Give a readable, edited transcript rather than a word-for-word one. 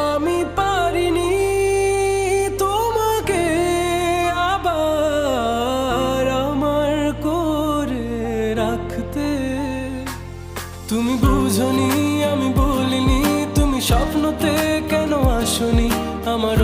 আমি পারিনি তোমাকে আবার আমার করে রাখতে। তুমি বুঝনি, আমি বলিনি, তুমি স্বপ্নতে কেন আসনি আমার